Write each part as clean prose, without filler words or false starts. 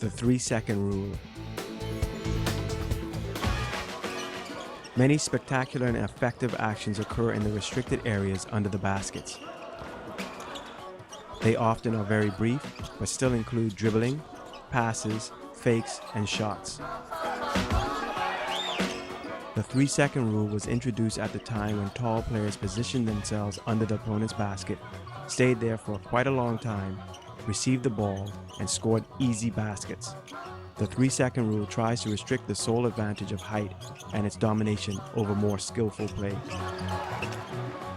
The 3-second rule. Many spectacular and effective actions occur in the restricted areas under the baskets. They often are very brief, but still include dribbling, passes, fakes, and shots. The 3-second rule was introduced at the time when tall players positioned themselves under the opponent's basket, stayed there for quite a long time, received the ball, and scored easy baskets. The 3-second rule tries to restrict the sole advantage of height and its domination over more skillful play.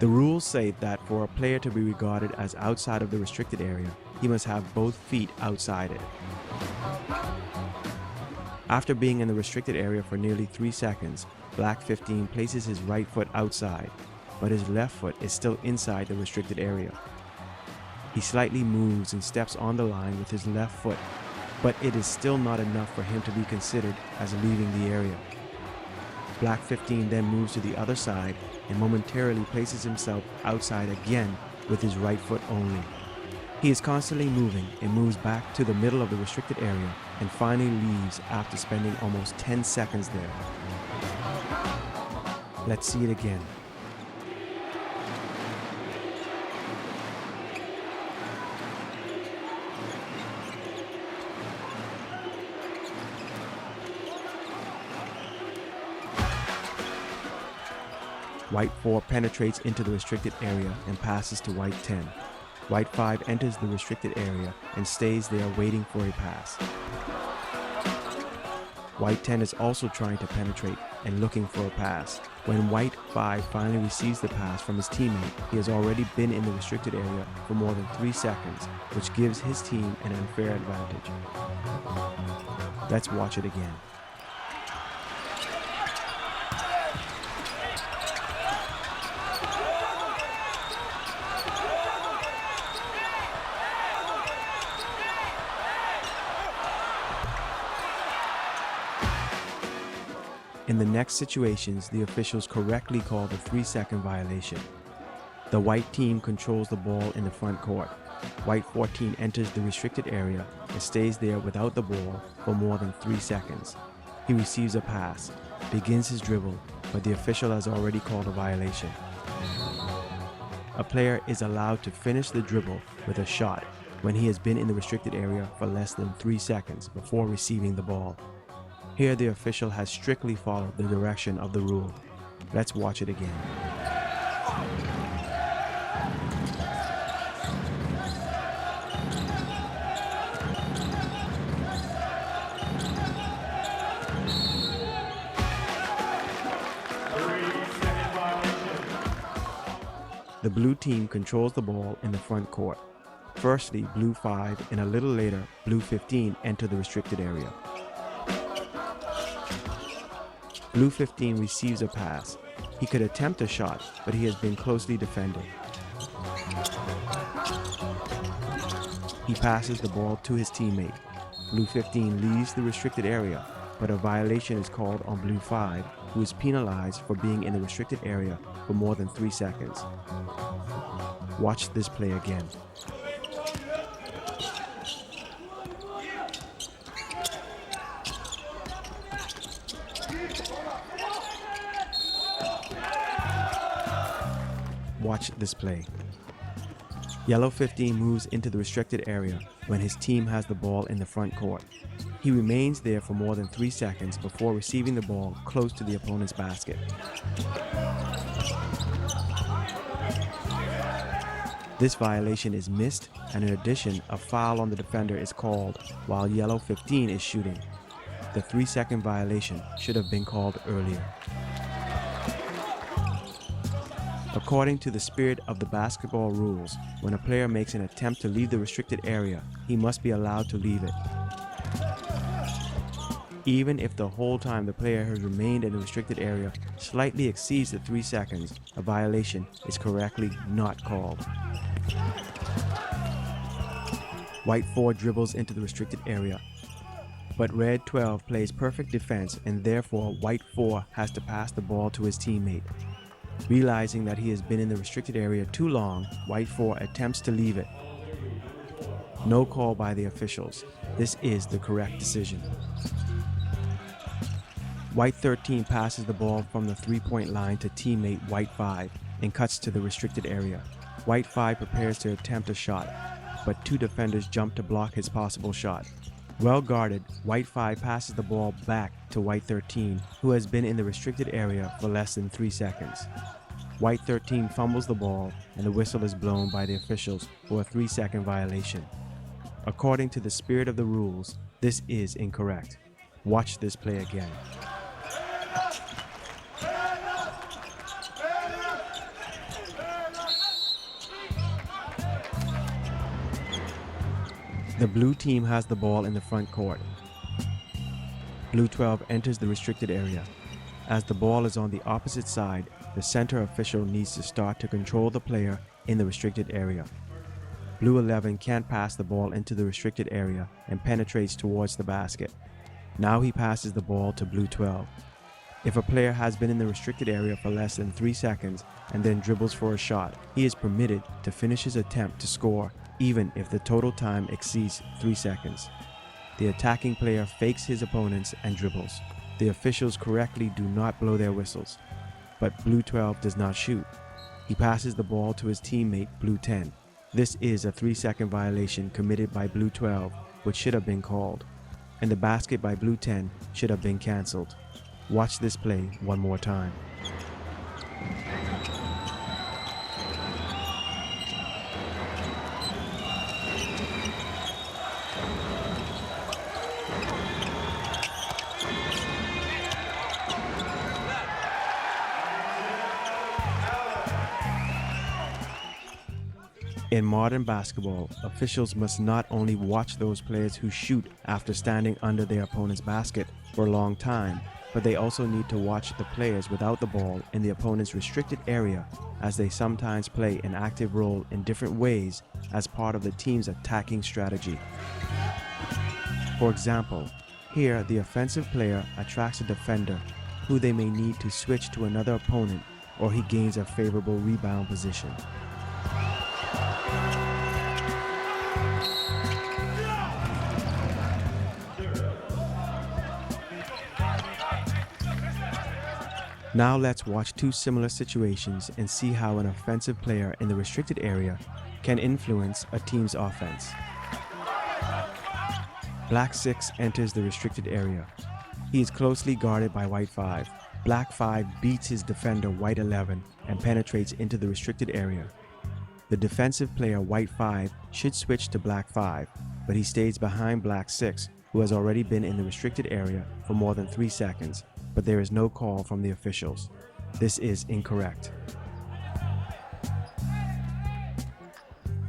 The rules say that for a player to be regarded as outside of the restricted area, he must have both feet outside it. After being in the restricted area for nearly 3 seconds, Black 15 places his right foot outside, but his left foot is still inside the restricted area. He slightly moves and steps on the line with his left foot, but it is still not enough for him to be considered as leaving the area. Black 15 then moves to the other side and momentarily places himself outside again with his right foot only. He is constantly moving and moves back to the middle of the restricted area and finally leaves after spending almost 10 seconds there. Let's see it again. White 4 penetrates into the restricted area and passes to White 10. White 5 enters the restricted area and stays there waiting for a pass. White 10 is also trying to penetrate and looking for a pass. When White 5 finally receives the pass from his teammate, he has already been in the restricted area for more than 3 seconds, which gives his team an unfair advantage. Let's watch it again. In the next situations, the officials correctly call the 3-second violation. The white team controls the ball in the front court. White 14 enters the restricted area and stays there without the ball for more than 3 seconds. He receives a pass, begins his dribble, but the official has already called a violation. A player is allowed to finish the dribble with a shot when he has been in the restricted area for less than 3 seconds before receiving the ball. Here the official has strictly followed the direction of the rule. Let's watch it again. The blue team controls the ball in the front court. Firstly, Blue 5 and a little later, Blue 15 enter the restricted area. Blue 15 receives a pass. He could attempt a shot, but he has been closely defended. He passes the ball to his teammate. Blue 15 leaves the restricted area, but a violation is called on Blue 5, who is penalized for being in the restricted area for more than 3 seconds. Watch this play again. Watch this play. Yellow 15 moves into the restricted area when his team has the ball in the front court. He remains there for more than 3 seconds before receiving the ball close to the opponent's basket. This violation is missed, and in addition, a foul on the defender is called while Yellow 15 is shooting. The 3-second violation should have been called earlier. According to the spirit of the basketball rules, when a player makes an attempt to leave the restricted area, he must be allowed to leave it. Even if the whole time the player has remained in the restricted area slightly exceeds the 3 seconds, a violation is correctly not called. White 4 dribbles into the restricted area, but Red 12 plays perfect defense, and therefore White 4 has to pass the ball to his teammate. Realizing that he has been in the restricted area too long, White 4 attempts to leave it. No call by the officials. This is the correct decision. White 13 passes the ball from the three-point line to teammate White 5 and cuts to the restricted area. White 5 prepares to attempt a shot, but two defenders jump to block his possible shot. Well guarded, White 5 passes the ball back to White 13, who has been in the restricted area for less than 3 seconds. White 13 fumbles the ball, and the whistle is blown by the officials for a 3-second violation. According to the spirit of the rules, this is incorrect. Watch this play again. The blue team has the ball in the front court. Blue 12 enters the restricted area. As the ball is on the opposite side, the center official needs to start to control the player in the restricted area. Blue 11 can't pass the ball into the restricted area and penetrates towards the basket. Now he passes the ball to Blue 12. If a player has been in the restricted area for less than 3 seconds and then dribbles for a shot, he is permitted to finish his attempt to score even if the total time exceeds 3 seconds. The attacking player fakes his opponents and dribbles. The officials correctly do not blow their whistles, but Blue 12 does not shoot. He passes the ball to his teammate Blue 10. This is a 3-second violation committed by Blue 12, which should have been called, and the basket by Blue 10 should have been cancelled. Watch this play one more time. In modern basketball, officials must not only watch those players who shoot after standing under their opponent's basket for a long time, but they also need to watch the players without the ball in the opponent's restricted area, as they sometimes play an active role in different ways as part of the team's attacking strategy. For example, here the offensive player attracts a defender who they may need to switch to another opponent, or he gains a favorable rebound position. Now let's watch two similar situations and see how an offensive player in the restricted area can influence a team's offense. Black 6 enters the restricted area. He is closely guarded by White 5. Black 5 beats his defender White 11 and penetrates into the restricted area. The defensive player White 5 should switch to Black 5, but he stays behind Black 6, who has already been in the restricted area for more than 3 seconds, but there is no call from the officials. This is incorrect.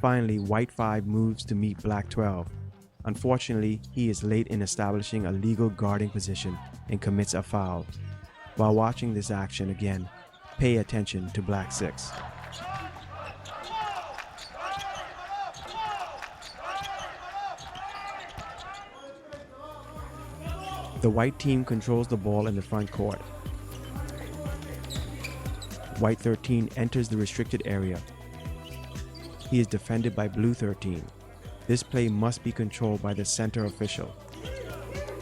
Finally, White 5 moves to meet Black 12. Unfortunately, he is late in establishing a legal guarding position and commits a foul. While watching this action again, pay attention to Black 6. The white team controls the ball in the front court. White 13 enters the restricted area. He is defended by Blue 13. This play must be controlled by the center official.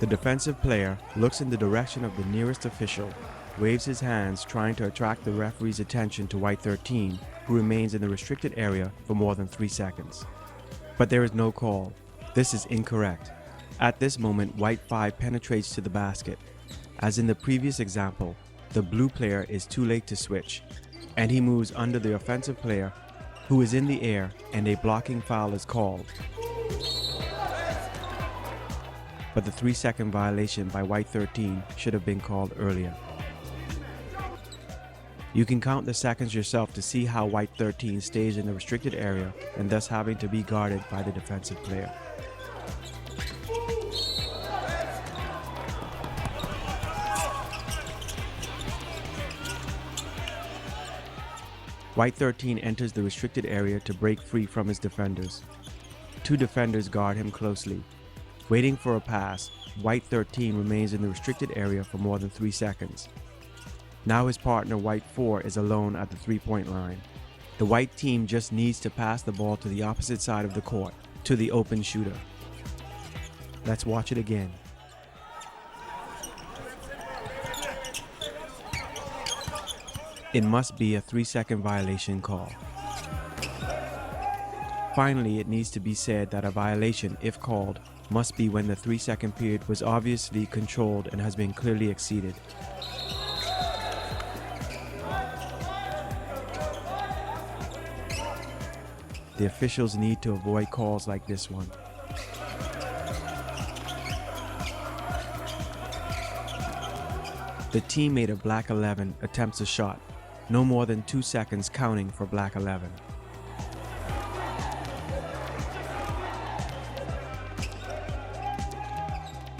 The defensive player looks in the direction of the nearest official, waves his hands trying to attract the referee's attention to White 13, who remains in the restricted area for more than 3 seconds. But there is no call. This is incorrect. At this moment, White 5 penetrates to the basket. As in the previous example, the blue player is too late to switch, and he moves under the offensive player, who is in the air, and a blocking foul is called. But the 3-second violation by White 13 should have been called earlier. You can count the seconds yourself to see how White 13 stays in the restricted area and thus having to be guarded by the defensive player. White 13 enters the restricted area to break free from his defenders. Two defenders guard him closely. Waiting for a pass, White 13 remains in the restricted area for more than 3 seconds. Now his partner White 4 is alone at the 3-point line. The white team just needs to pass the ball to the opposite side of the court. to the open shooter. Let's watch it again. It must be a 3-second violation call. Finally, it needs to be said that a violation, if called, must be when the 3-second period was obviously controlled and has been clearly exceeded. The officials need to avoid calls like this one. The teammate of Black 11 attempts a shot, no more than 2 seconds counting for Black 11.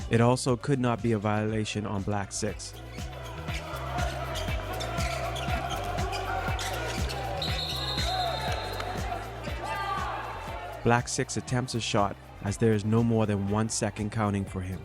It also could not be a violation on Black 6. Black 6 attempts a shot as there is no more than 1 second counting for him.